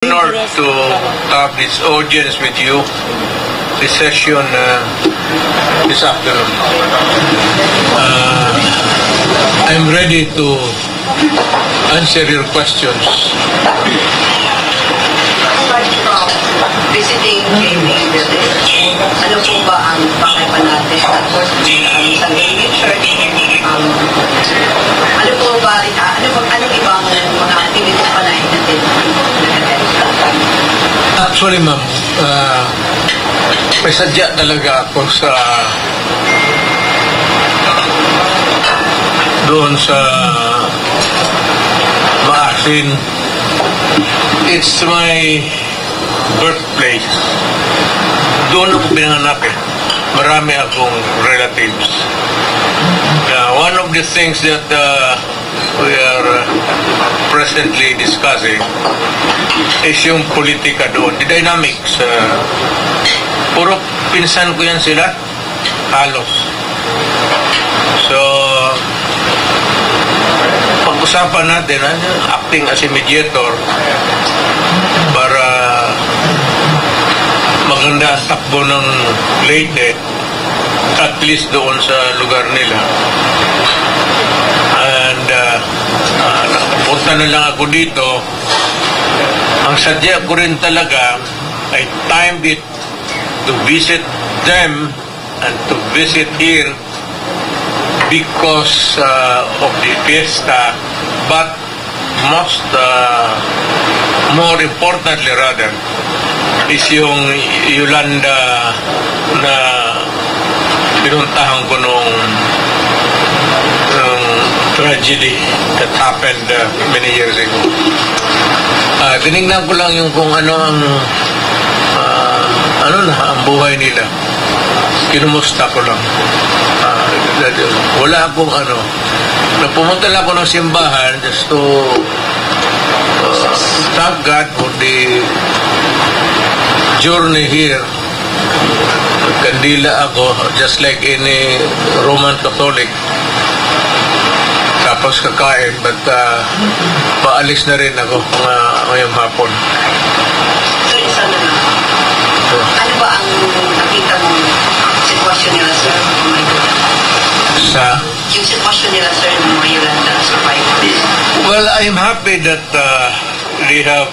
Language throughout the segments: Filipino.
Honored to have this audience with you, this session this afternoon. I'm ready to answer your questions. Visiting JV village, ano po ba ang pakipan natin? Tapos, San David Church, ano po ba, anong ibang mga activities pa na natin? Actually, ma'am, may sadya talaga ako sa doon sa Maasin. It's my birthplace. Doon ako pinanganak eh. Marami akong relatives. One of the things that we are presently discussing is yung politika doon, the dynamics. Puro pinsan ko yan sila, halos. So, pag-usapan natin, acting as a mediator para maganda ang takbo ng Leyte, at least doon sa lugar nila. And nakapunta na lang ako dito. Ang sadya ko rin talaga, I timed it to visit them and to visit here because of the fiesta, but more importantly rather, is yung Yolanda na pinuntahan ko nung tragedy that happened many years ago. Tinignan ko lang yung kung ano ang ang buhay nila. Kinumusta ko lang. Wala akong pumunta lang ako ng simbahan just to thank God for the journey here. Kandila ako, just like any Roman Catholic. Tapos kakain, but paalis na rin ako ngayong hapon. So, isa na lang. Ano ba ang nakita mo sitwasyon nila, sir? Sa? Yung sitwasyon nila, sir, ng mga Yolanda survivors. Well, I'm happy that they have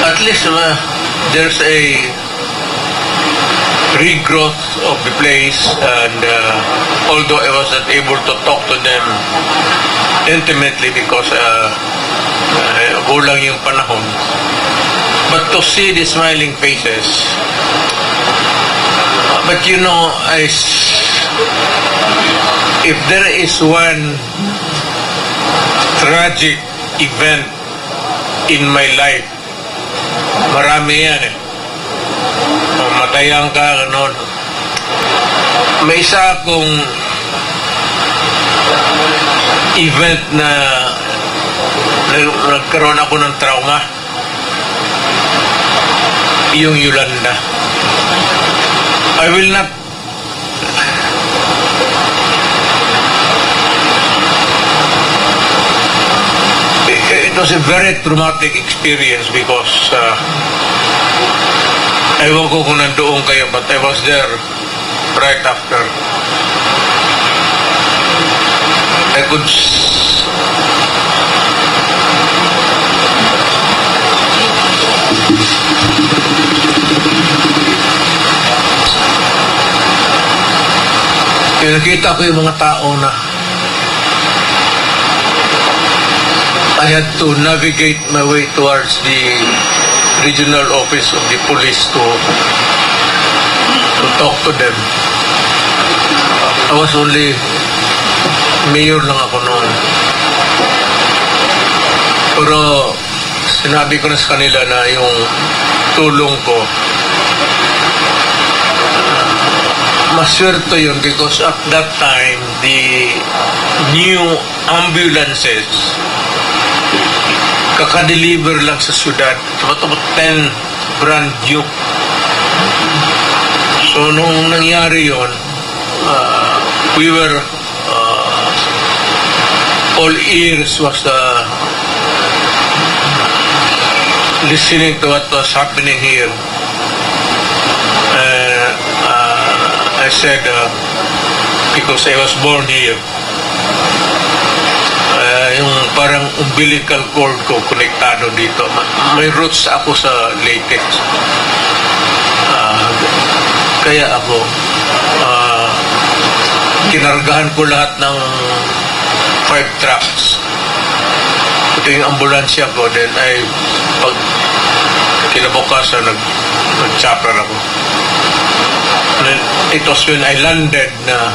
at least there's a regrowth of the place, and although I was not able to talk to them intimately because kulang yung panahon, but to see the smiling faces, but you know, if there is one tragic event in my life, marami yan eh. Matayan ka, gano'n. May isa akong event na nagkaroon ako ng trauma. Yung Yolanda. I will not it was a very traumatic experience because ewan ko kung nandoon kayo, but I was there right after. I could nakita ko yung mga tao na I had to navigate my way towards the regional office of the police to talk to them. I was only mayor lang ako noon. Pero sinabi ko na sa kanila na yung tulong ko, maswerte yun because at that time the new ambulances kaka-deliver lang sa syudad. About 10 brand new. So, nung nangyari yun, we were all ears was listening to what was happening here, I said, because I was born here, yung parang umbilical cord ko konektado dito. May roots ako sa Leyte. Kaya ako, kinargahan ko lahat ng 5 trucks. Ito yung ambulansya ko, then ay pag kinabukasan nag-chopper ako. And it was when I landed na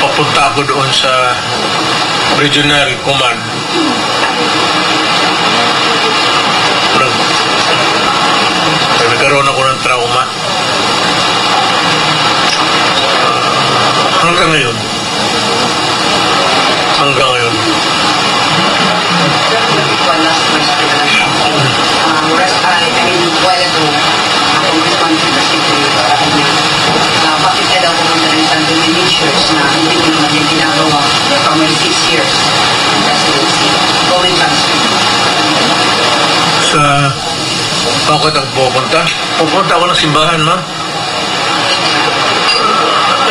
papunta ako doon sa regional command. Nagkaroon ako ng trauma. Hanggang ngayon. One last question. While ago, Congressman kasi bakit daw pumunta rin sa measures na hindi mo naman yung ginagawa for my 6 years in presidency, going back sa bakit ang pupunta? Pupunta ako ng simbahan, ma.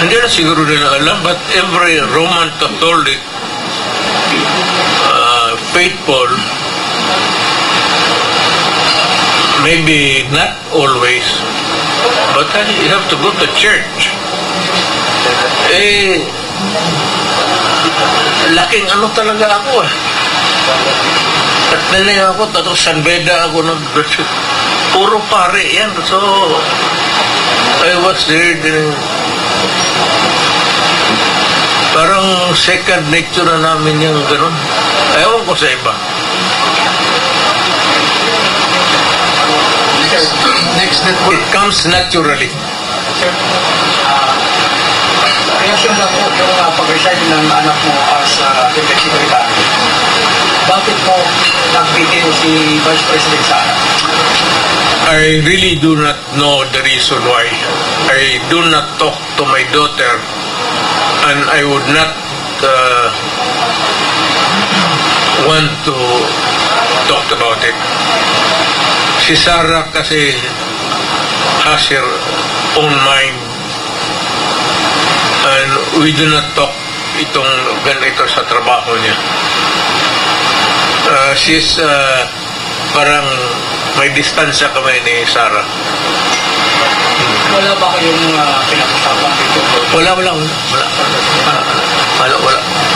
Hindi na siguro nila alam, but every Roman Catholic faithful, maybe not always, but you have to go to church. Laking ano talaga ako At nanay ako, tapos San Beda ako puro pare yan. So, I was there. Parang second nature na namin yung gano'n. Ewan ko sa iba. Next network. It comes naturally. Reaksyon lang po yung pag-resign ng anak mo as deputy secretary. Bakit mo nagbitin si Vice President Sara? I really do not know the reason why. I do not talk to my daughter, and I would not want to talk about it. Si Sarah kasi has her own mind, and we do not talk itong ganito sa trabaho niya. She's parang may distansya kami ni Sarah. Wala ba kayong pinag-usapan dito? Wala.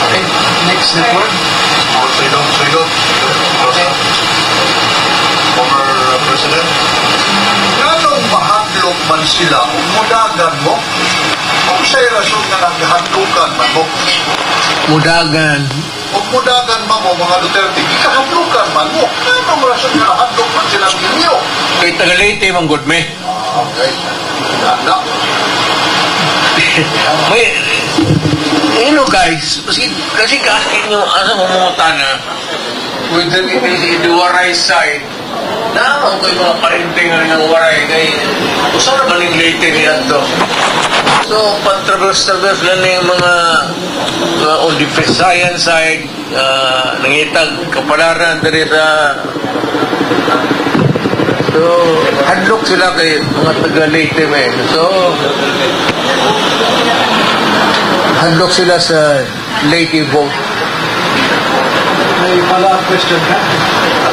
Okay. Next network. Former President. Ganong mahadlok man sila, mudagan mo? Kung sa'y rason na naghadlukan man mo? Mudagan. Kung mudagan man mo, mga Duterte, ikahadlukan man mo. Ganong rason na nahadlok man sila ninyo? Kay Tagalite, manggod me. Okay. Ganda. May, guys, kasi kaskin yung asa mamunta na with the waray side, naman ko yung mga parinting ng waray kay gusto naman yung late niya to. So, pag-traverse lang yung mga on the Visayan side, nangitag kapalaran dari sa so, hadlok sila kay mga taga-Leyte men. So, hadlok sila sa Leyte vote. May follow-up question ka?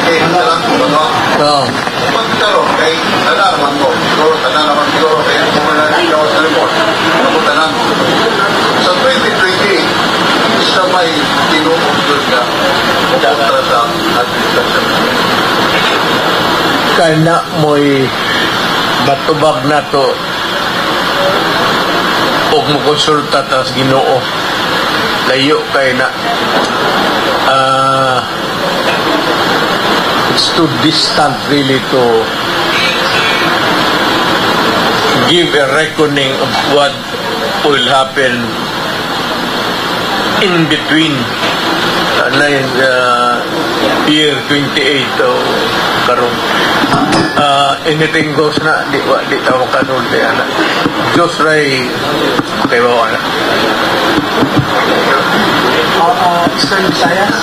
Okay, lang po, ano? Oo. Pagkaroon, kay tana naman po. Tana naman po, kaya kung wala rin ako sa report. Ano tanan? Sa 2020, isa may tinuungkod na kontra sa administrasyon. Kana mo'y matubag na to o mo konsulta tas Ginoo layo kay na it's too distant really to give a reckoning of what will happen in between year 28 o karong anything goes na di tawag kanon di ana Diyos ray kay bawa na Eastern Visayas.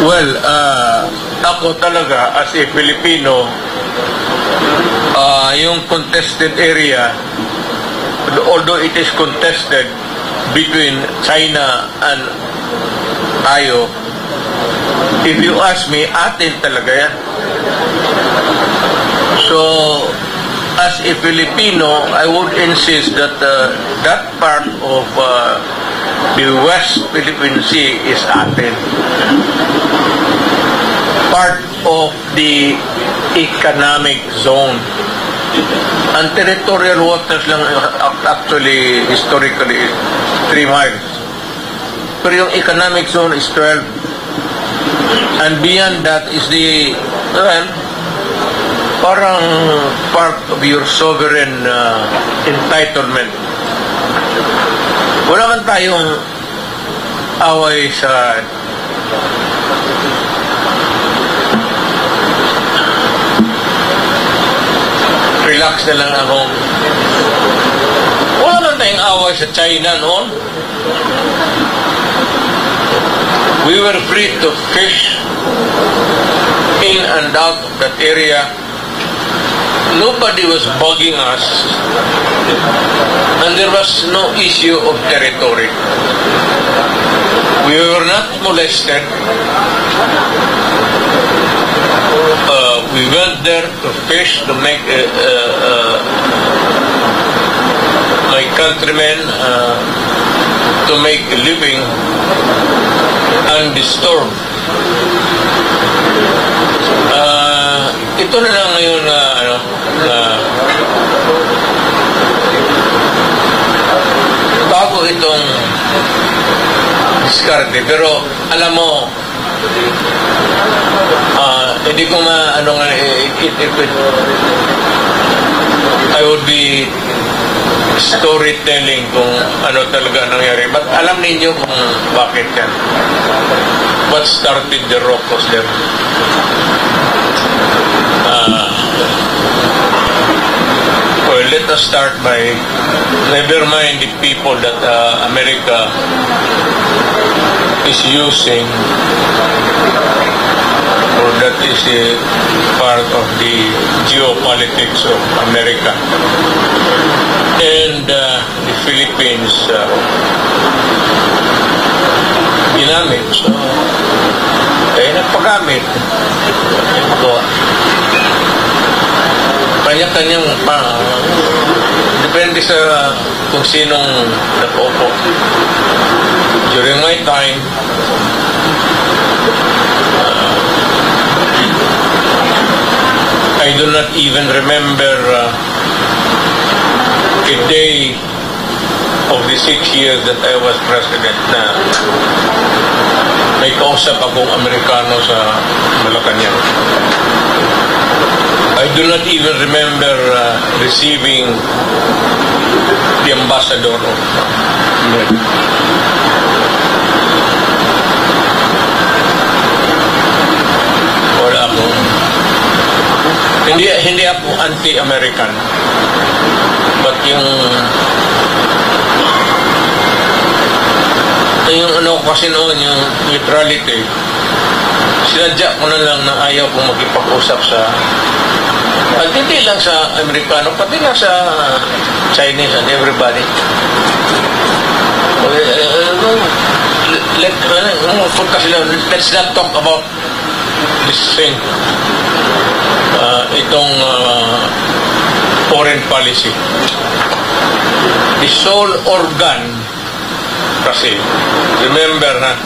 Well, ako talaga as a Filipino, yung contested area, although it is contested between China and tayo, if you ask me, atin talaga yan. So, as a Filipino, I would insist that that part of the West Philippine Sea is atin. Part of the economic zone. Ang territorial waters lang actually historically is 3 miles. Pero yung economic zone is 12. And beyond that is the, well, parang part of your sovereign entitlement. Wala man tayong away sa relax na lang akong wala man tayong away sa China noon. We were free to fish in and out of that area. Nobody was bugging us, and there was no issue of territory. We were not molested. We went there to fish, to make my countrymen to make a living undisturbed. Ito na lang ngayon na bago itong diskarte, pero alam mo, hindi ko I would be storytelling kung ano talaga nangyari. But alam ninyo kung bakit yan. What started the rock was there. Well, let us start by never mind the people that America is using, or that is a part of the geopolitics of America and the Philippines ginamit. So, nagpagamit. Ito, kanya-kanyang depende sa kung sinong nag-opo. During my time, I do not even remember a day of the 6 years that I was president na may kausap akong Amerikano sa Malacanang. I do not even remember receiving the ambassador of America. Wala akong hindi ako anti-American, but yung ano kasi noon, yung neutrality, sinadya ko na lang na ayaw kong magipag-usap sa at hindi lang sa Amerikano, pati na sa Chinese and everybody. Let's not talk about this thing, itong foreign policy. The sole organ kasi, remember na,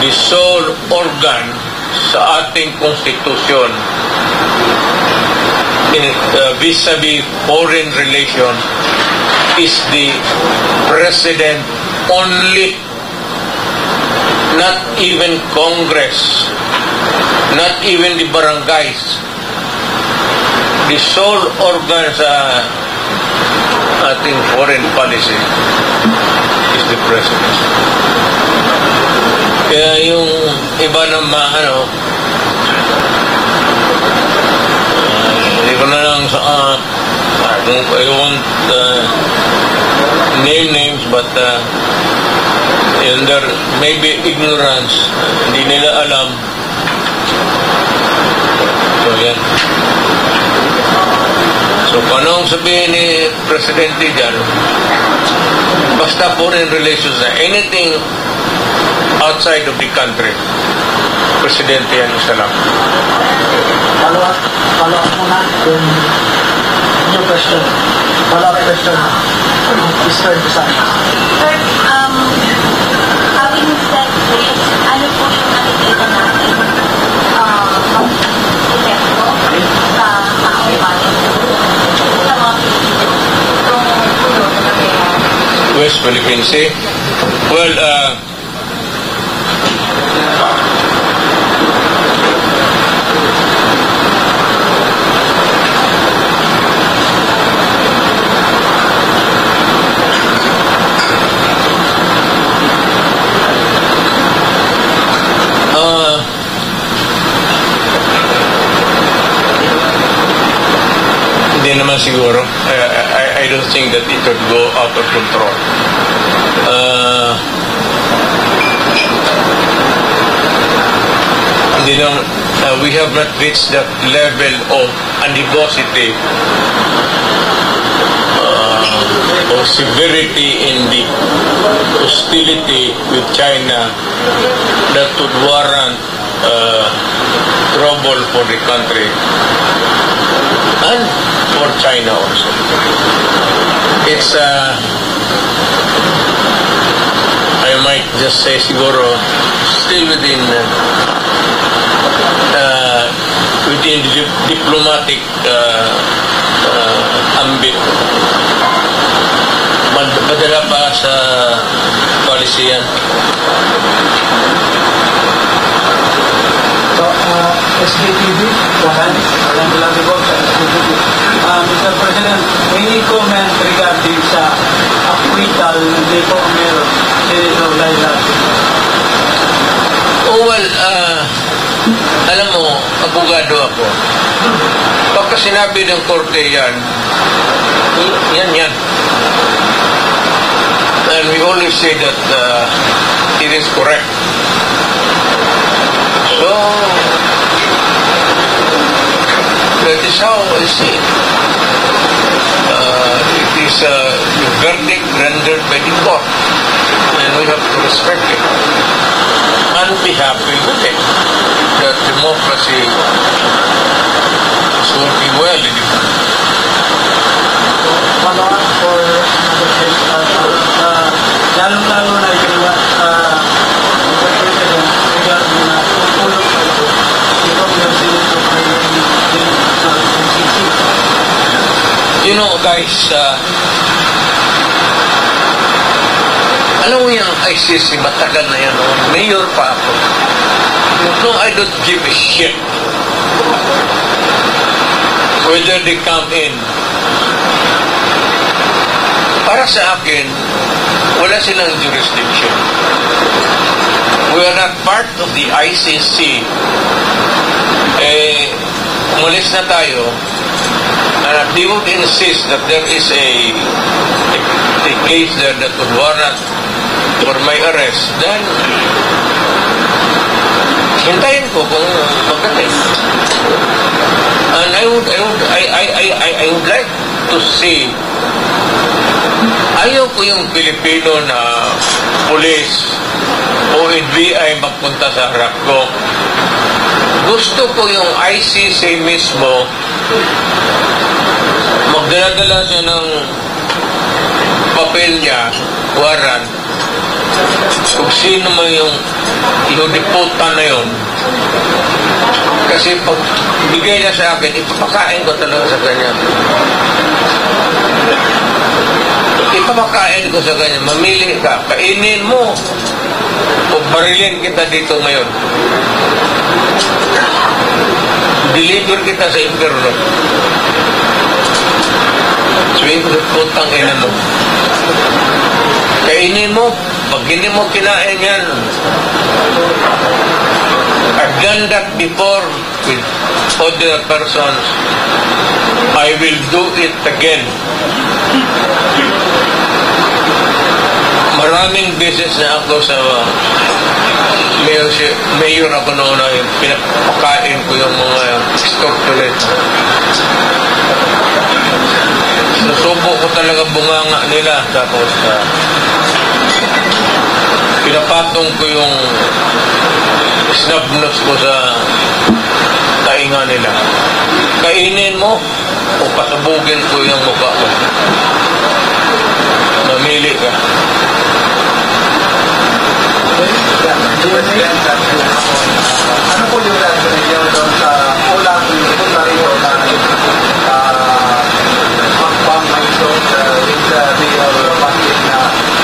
the sole organ sa ating konstitusyon vis-a-vis foreign relations is the president only, not even Congress, not even the barangays. The sole organ sa ating foreign policy is the president. Kaya yung iba naman, hindi ko na lang I won't name names, but in their maybe ignorance, hindi nila alam. So yan. So kung anong sabihin ni Presidente dyan, basta foreign relations na anything outside of the country, Presidente yan isa lang. Follow up muna yung new question. Follow up question. Mr. Desan. Sir, having said this, ano po yung nakikita natin epekto sa taong bayan sa mga Pilipino kung puno na nangyayari? West Philippine Sea. Well, hindi naman siguro. I don't think that it would go out of control. We have not reached that level of animosity or severity in the hostility with China that would warrant trouble for the country and for China also. It's I might just say siguro still within the diplomatic ambit. Madala pa sa policy yan. So, SBTV, walang po sa SBTV. Mr. President, any comment regarding sa acquittal ng Deco Amero, Senator Laila? Oh, well, alam mo, abogado ako. Pagka sinabi ng korte yan, yan. And we always say that it is correct. So, that is how I see it. It is a verdict rendered by the court, and we have to respect it and be happy with it. That democracy is working well in the country. Follow up for another case. Lalong-lalo na yung Mr. President regarding na tulong sa yung Senator sa NCC. You know, guys, alam mo yung ICC, matagal na yan. Mayor pa ako. No, I don't give a shit whether they come in. Para sa akin, wala silang jurisdiction. We are not part of the ICC. Umalis na tayo. They would insist that there is a case there that would warrant for my arrest. Then, hintayin ko kung magdating. And I would like to see, ayaw ko yung Pilipino na police o NBI magpunta sa harap ko. Gusto ko yung ICC mismo magdala-dala siya ng papel niya, warrant, kung sino mo yung inudiputan na yun. Kasi pag bigay niya sa akin, ipapakain ko talaga sa kanya. Ipapakain ko sa kanya. Mamili ka, kainin mo o barilin kita dito ngayon. Deliver kita sa impyerno. Sabihin ko, putang ina mo. Kainin mo. Pag hindi mo kinain yan, I've done that before with other persons, I will do it again. Maraming beses na ako sa mayor ako noon na pinapakain ko yung mga stockpilot. Nasubo ko talaga bunganga nila. Tapos pinapatong ko yung snub nose ko sa tainga nila. Kainin mo o pasabugin ko yung mukha ko. Mamili ka. President, ano po yung reaction ninyo doon sa ulang puntario na magpang may doon with Mayor Bakit na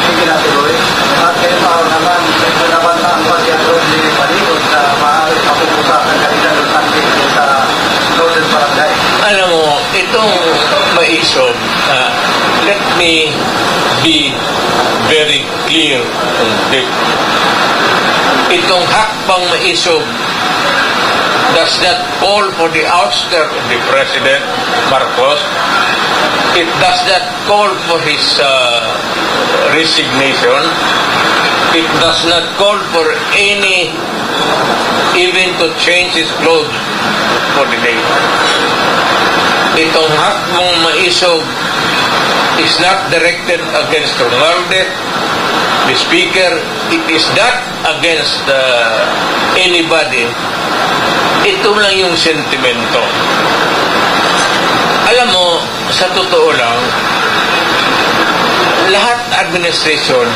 hindi natuloy? At kayo pa naman, medyo nabantaan pa si Andron Lee Paligod na maaaring mapupusakan kanina doon sa Northern Barangay. Alam mo, itong maisob, let me be very clear on this. Itong hakbang maisob does not call for the ouster of the President Marcos. It does not call for his resignation. It does not call for any, even to change his clothes for the day. Itong hakbang maisob is not directed against Romualdez, the Speaker. It is not against anybody. Ito lang yung sentimento. Alam mo, sa totoo lang, lahat administration,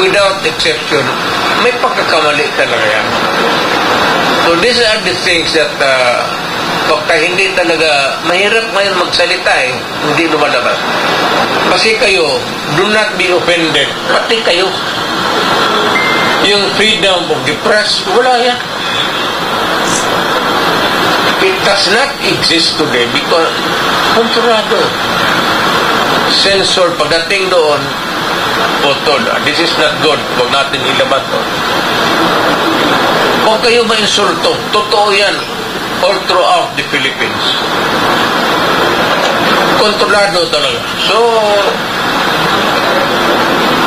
without exception, may pagkakamali talaga yan. So these are the things that pagka hindi talaga, mahirap ngayon magsalita hindi lumalabas. Kasi kayo, do not be offended. Pati kayo. Yung freedom of the press, wala yan. It does not exist today because kontrolado. Censor, pagdating doon, this is not good. Huwag natin ilabas to. Huwag kayo ma-insulto. Totoo yan. All throughout the Philippines. Kontrolado talaga. So,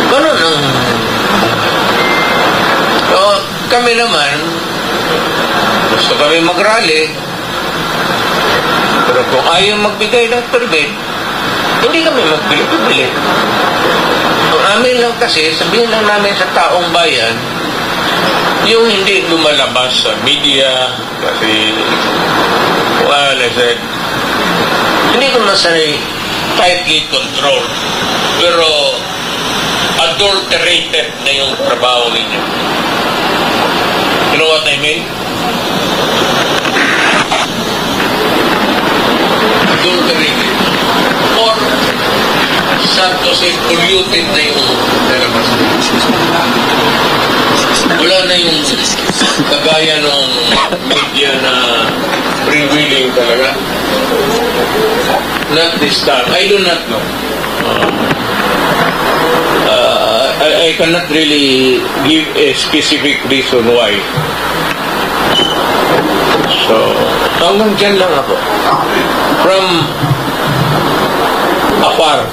ganun ang... So, kami naman, gusto kami mag-rally, pero kung ayaw magbigay ng permit, hindi kami magbili-bili. Ang amin lang kasi, sabihin lang namin sa taong bayan, yung hindi lumalabas sa media, kasi, well, I said, hindi ko masanay tightly control, pero adulterated na yung trabaho ninyo. You know what I mean? Adulterated. Or, sad to say, polluted na yung nalabas. Wala na yung kagaya ng media na freewheeling talaga. Not this time. I do not know. I cannot really give a specific reason why. So, hanggang dyan lang ako. From afar,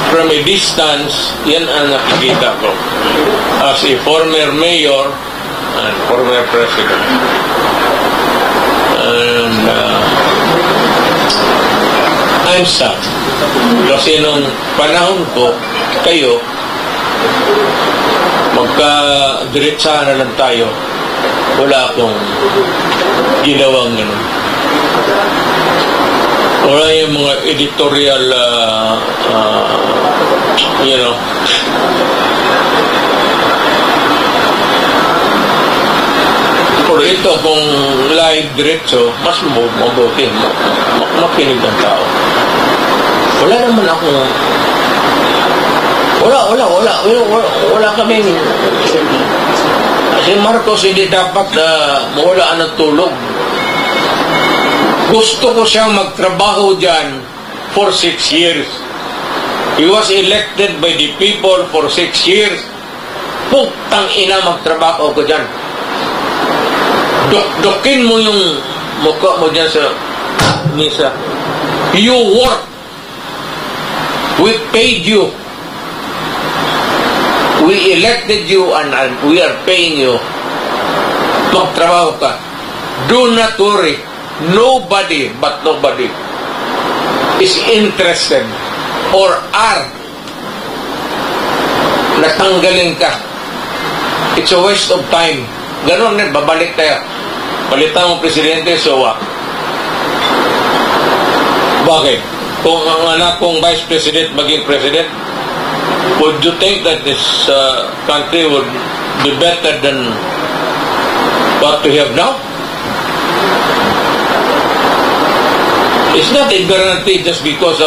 from a distance, yan ang nakikita ko as a former mayor and former president. And I'm sad. Kasi nung panahon ko, kayo, magka-diretsahan na lang tayo. Wala akong ginawang gano'n. Wala yung mga editorial, you know, pero ito kung live diretso, mas mabuti, makinig ng tao. Wala naman akong, wala kaming, si Marcos hindi dapat mawalaan ng tulog. Gusto ko siyang magtrabaho dyan for 6 years. He was elected by the people for 6 years. Putang ina, magtrabaho ko dyan. Dok-dokin mo yung mukha mo dyan sa misa. You work. We paid you. We elected you and we are paying you. Magtrabaho ka. Do not worry. Nobody is interested or are natanggalin ka. It's a waste of time. Ganon din, babalik tayo. Palitan mo presidente, so bakit? Kung ang anak kong vice president maging president, would you think that this country would be better than what we have now? It's not a guarantee just because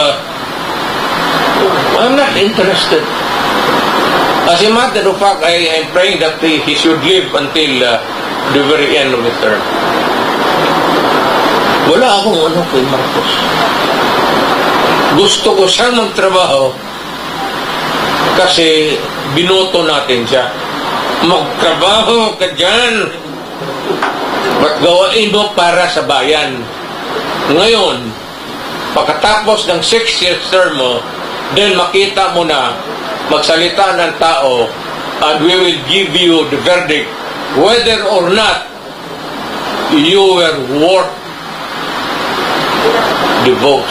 I'm not interested. As a matter of fact, I am praying that he should live until the very end of his term. Wala akong ano kay Marcos. Gusto ko siyang magtrabaho kasi binoto natin siya. Magtrabaho ka dyan. Ba't gawain mo para sa bayan? Ngayon, pagkatapos ng 6 years term mo, then makita mo na magsalita ng tao and we will give you the verdict whether or not you were worth the vote.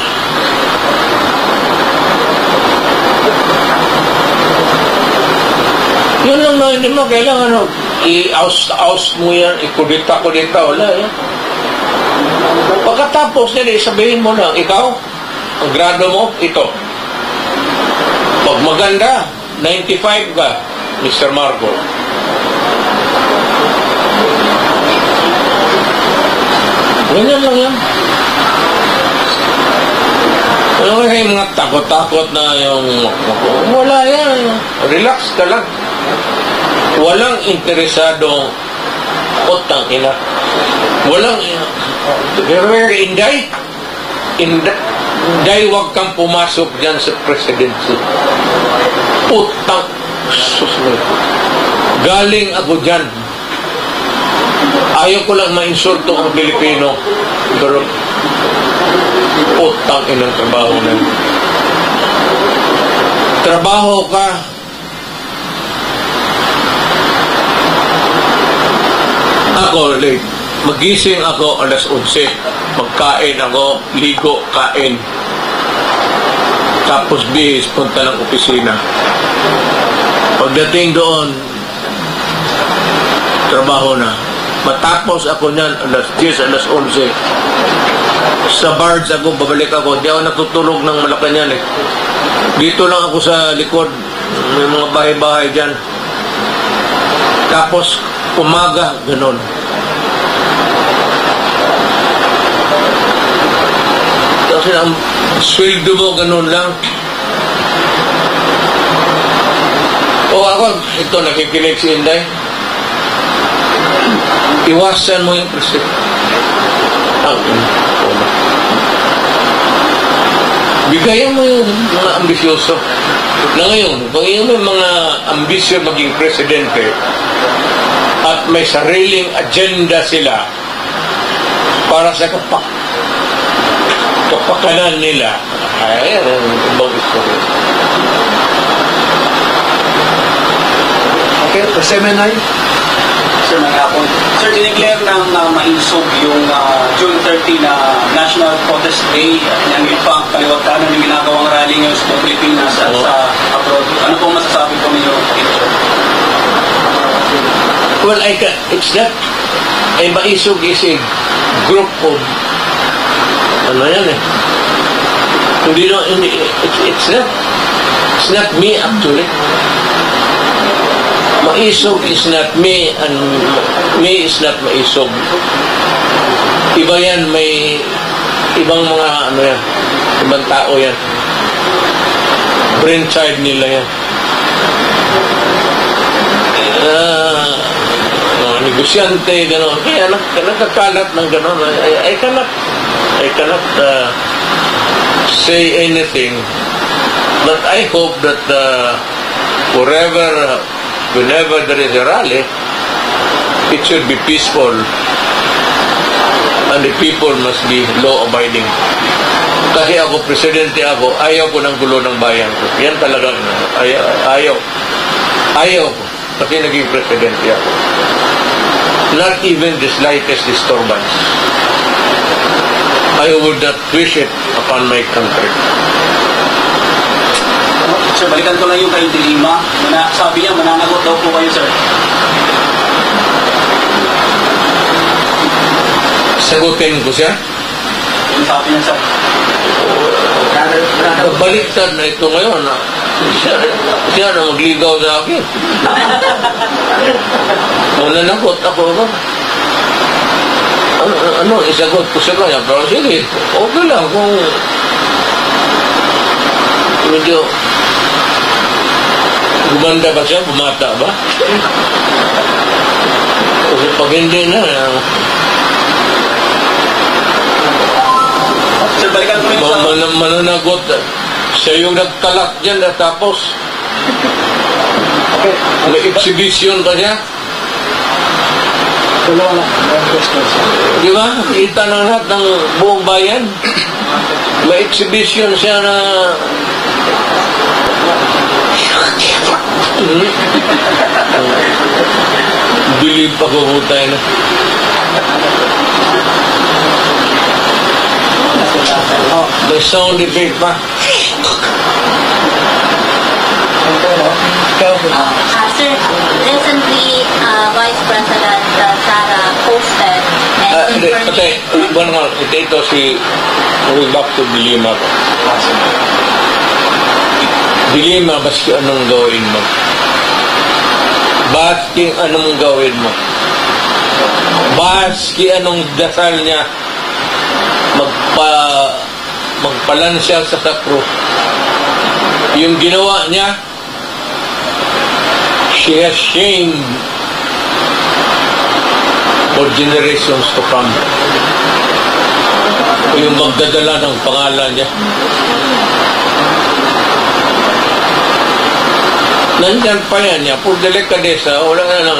Yun lang na, hindi mo kailangan i-oust mo yan, ikudita, wala yan. Pagkatapos nila, sabihin mo lang, ikaw, ang grado mo, ito. Pag maganda, 95 ka, Mr. Marco. Ganyan lang yan. Ano kasi yung mga takot-takot na yung... Wala yan. Relax ka lang. Walang interesado utang ina. Walang... Pero Inday, wag kang pumasok dyan sa presidency. Putang susmay. Galing ako dyan. Ayaw ko lang ma-insulto ang Pilipino. Pero putang inang trabaho na. Trabaho ka. Ako, late. Magising ako alas 11. Magkain ako, ligo, kain. Tapos bihis, punta ng opisina. Pagdating doon, trabaho na. Matapos ako niyan, alas 10, alas 11. Sa barge ako, babalik ako. Di ako natutulog ng Malacanang eh. Dito lang ako sa likod. May mga bahay-bahay dyan. Tapos, umaga, ganun. Kasi ang sweldo mo, ganun lang. O ako, ito, nakikinig si Inday. Iwasan mo yung president. Bigayan mo yung mga ambisyoso. Na ngayon, kung yung mga ambisyo maging presidente at may sariling agenda sila para sa kapakanan nila, ay, ang ibang istorya. Okay, Semenay. Sir, maghapon. Sir, dineclare ng mainsog yung June 30 na National Protest Day. Yan pa ang kaliwagtanan ng ginagawang rally ngayon sa Pilipinas at sa abroad. Ano pong masasabi po ninyo dito? Well, it's not, maisog is a group of, ano yan eh. It's not me actually. Maisog is not me and me is not maisog. Iba yan, may ibang mga ano yan, ibang tao yan. Brainchild nila yan. Negosyante, gano'n. Kaya nakakalat ng gano'n. I cannot say anything. But I hope that whenever there is a rally, it should be peaceful and the people must be law-abiding. Kasi ako, presidente ako, ayaw ko ng gulo ng bayan ko. Yan talaga, ayaw. Ayaw ko. Kasi naging presidente ako. Not even the slightest disturbance. I would not wish it upon my country. Sir, balikan ko lang yung kay Dilima. Sabi niya, mananagot daw po kayo, sir. Sagutin ko siya. Yung sabi niya, sir. Baliktad na ito ngayon. Siya na magligaw sa akin. Mananagot ako ba? Ano, isagot ko sa kanya. Pero sige, okay lang kung medyo gumanda ba siya, bumata ba? Kasi pag hindi na, Sir, balikan ko yung sa... mananagot. Siya yung nagkalat dyan at tapos may exhibition pa siya. Di ba? Kita ng lahat ng buong bayan. May exhibition siya na believe ako po tayo na. May sound effect pa. Sir, recently, Vice President Sara posted and Patay, ito si going back to Dilima ko. Dilima, baski anong gawin mo? Baski anong gawin mo? Baski anong dasal niya? Magpalansya sa sakro. Yung ginawa niya, she has shamed for generations to come. Yung magdadala ng pangalan niya. Nandyan pa yan niya. Puro delikadesa, wala na lang.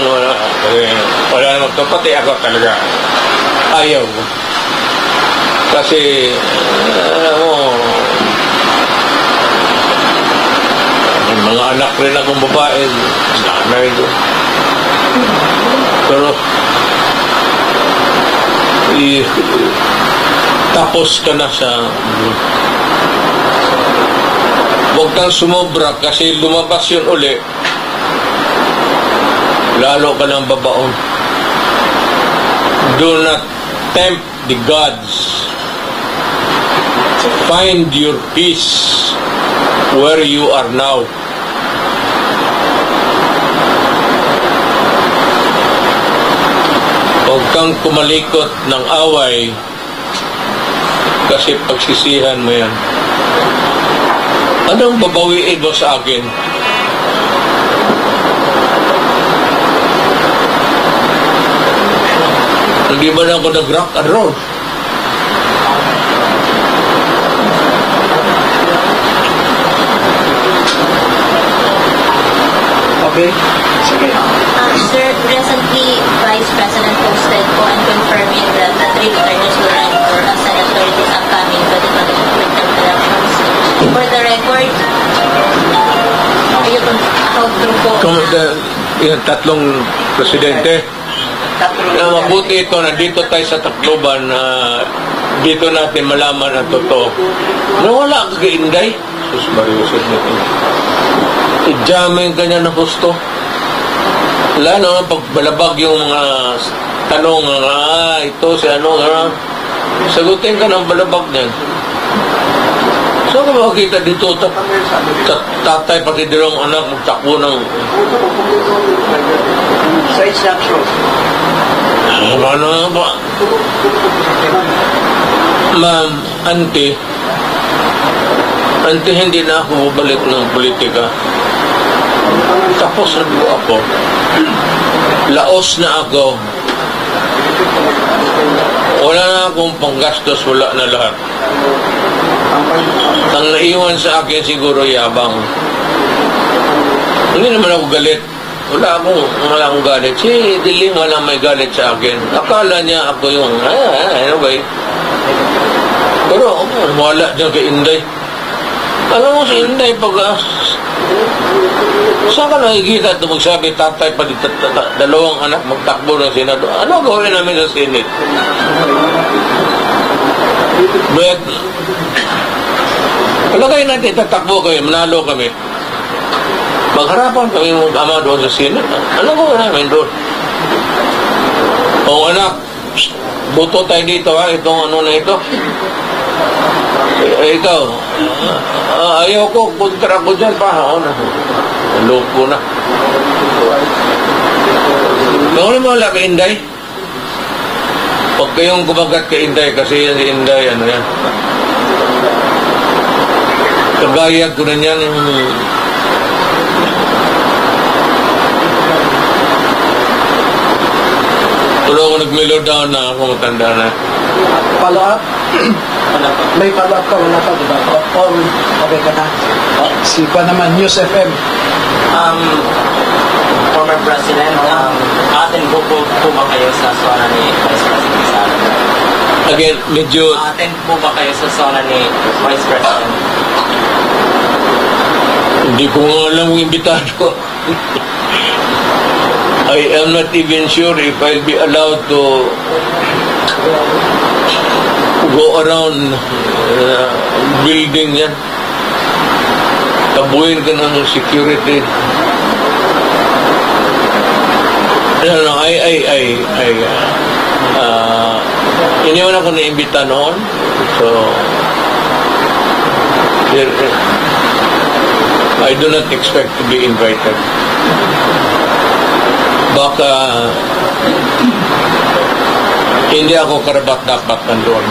Wala na magkapati ako talaga. Ayaw. Kasi, mga anak rin akong babae, nanay ko. Pero, tapos ka na sa... Huwag kang sumobra kasi lumabas yun uli. Lalo ka ng babaon. Do not tempt the gods. Find your peace where you are now. Huwag kang kumalikot ng away kasi pagsisihan mo yan. Anong babawiin mo sa akin? Hindi ba na ako nag-rock and roll? Okay? Sige. Sir, recently, Vice President posted po and confirming that the three Dutertes will run for a senator this upcoming 2022 midterm elections. For the record, how true po Yung tatlong presidente. Na mabuti ito, nandito tayo sa Tacloban na dito natin malaman ang totoo. Nawala ka kainday. Sus, mariusip nito. I-jamming kanya na gusto. Wala naman pagbalabag yung mga tanong, ito si ano, sagutin ka ng balabag niyan. Saan ka makakita dito? Tatay pati dalawang anak magtakbo ng... Side snapshot. Ano ba? Ma'am, auntie, hindi na ako balik ng politika. Tapos na po ako. Laos na ako. Wala na akong panggastos, wala na lahat. Ang naiwan sa akin siguro yabang. Hindi naman ako galit. wala akong galit. Si Diling walang may galit sa akin. Akala niya ako yung, anyway. Pero wala dyan kay Inday. Alam mo si Inday pag saan ka nakikita ito magsabi tatay pa dito, dalawang anak magtakbo ng Senado? Ano gawin namin sa Senate? But palagay natin tatakbo kami, manalo kami, magharapan kami mag-ama doon sa Senate. Ano gawin namin doon? O anak, buto tayo dito ha, itong ano na ito. Ikaw, ayaw ko, kontra ko dyan pa. Loko na. Kung mo wala kay Inday, huwag kayong kumagat kay Inday kasi yan si Inday, ano yan. Kagayag ko na yan. Pero ako nag-mellow down na ako, matanda na. Follow up? May follow up ka, wala ka, diba? Or okay ka na? Si pa naman, News FM. Former President, atin po ba kayo sa zona ni Vice President Sara? Again, medyo... Atin po ba kayo sa zona ni Vice President? Hindi ko nga alam yung imbitado. I am not even sure if I'll be allowed to go around building yan. Tabuhin ka ng security. No, iniwan ako na-imbita noon. So, I do not expect to be invited. Baka hindi ako karapat-dapat nandoon.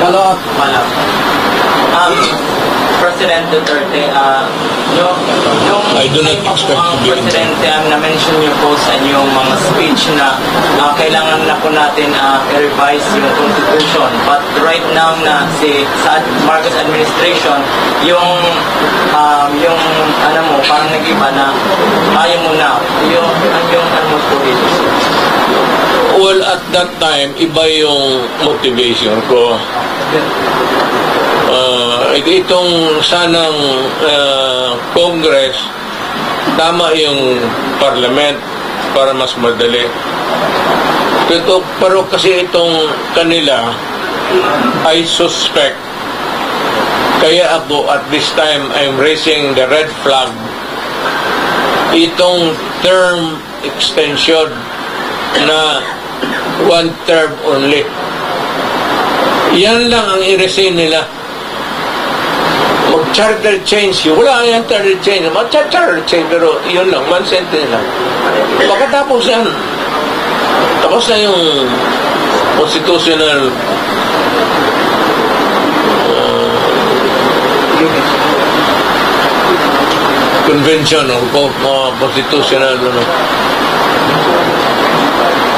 Follow up. President Duterte, yung I do not expect to be Presidente, na-mention niyo po sa inyong mga speech na kailangan na po natin i-revise yung Constitution. But right now na sa Marcos administration, yung ano mo, parang nag-iba na ayaw mo na. Yung ano mo po dito. Well, at that time, iba yung motivation ko. Itong sanang Congress, tama yung Parliament para mas madali. Pero kasi itong kanila, I suspect, kaya ako at this time I'm raising the red flag, itong term extension na one term only. Yan lang ang i-resign nila. Mag-charter change. Wala yan charter change. Mag-charter change, pero yun lang, one sentence lang. Pagkatapos yan, tapos na yung constitutional convention o constitutional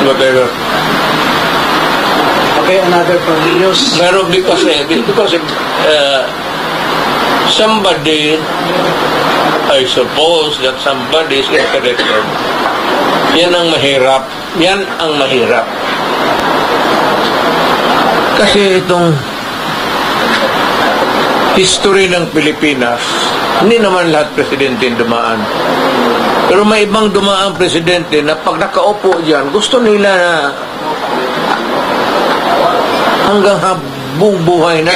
whatever. Okay, another from News. Pero because somebody, I suppose that somebody is interested. Yan ang mahirap. Yan ang mahirap. Kasi itong history ng Pilipinas, hindi naman lahat presidente dumaan. Pero may ibang dumaan presidente na pag nakaupo dyan, gusto nila na hanggang habang buhay na.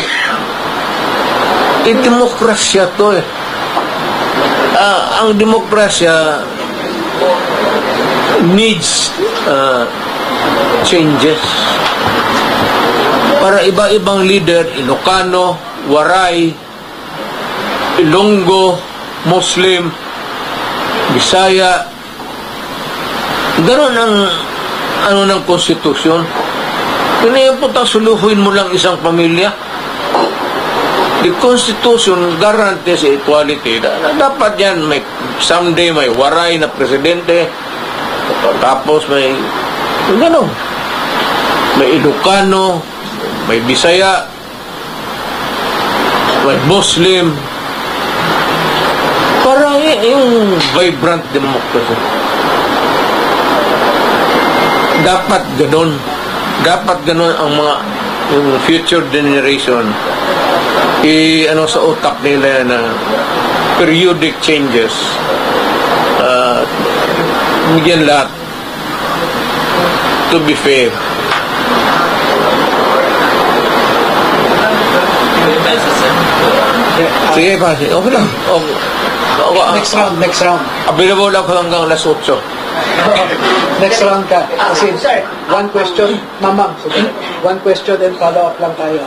Demokrasya to eh. Ang demokrasya needs changes. Para iba-ibang leader, Ilocano, Waray, Ilonggo, Muslim, Bisaya, gano'n ang ng konstitusyon. Kaya punta suluhuin mo lang isang pamilya. The Constitution guarantees equality. Dapat yan, someday may Waray na presidente, tapos may gano'n. May Ilocano, may Bisaya, may Muslim. Para yung vibrant democracy. Dapat ganun. Dapat ganun ang mga yung future generation ano sa utak nila na periodic changes bigyan lahat to be fair. Sige pa, okay lang. Next round. Available ako hanggang alas 8. Next round ka. Kasi one question, ma'am, sige. One question and follow up lang tayo.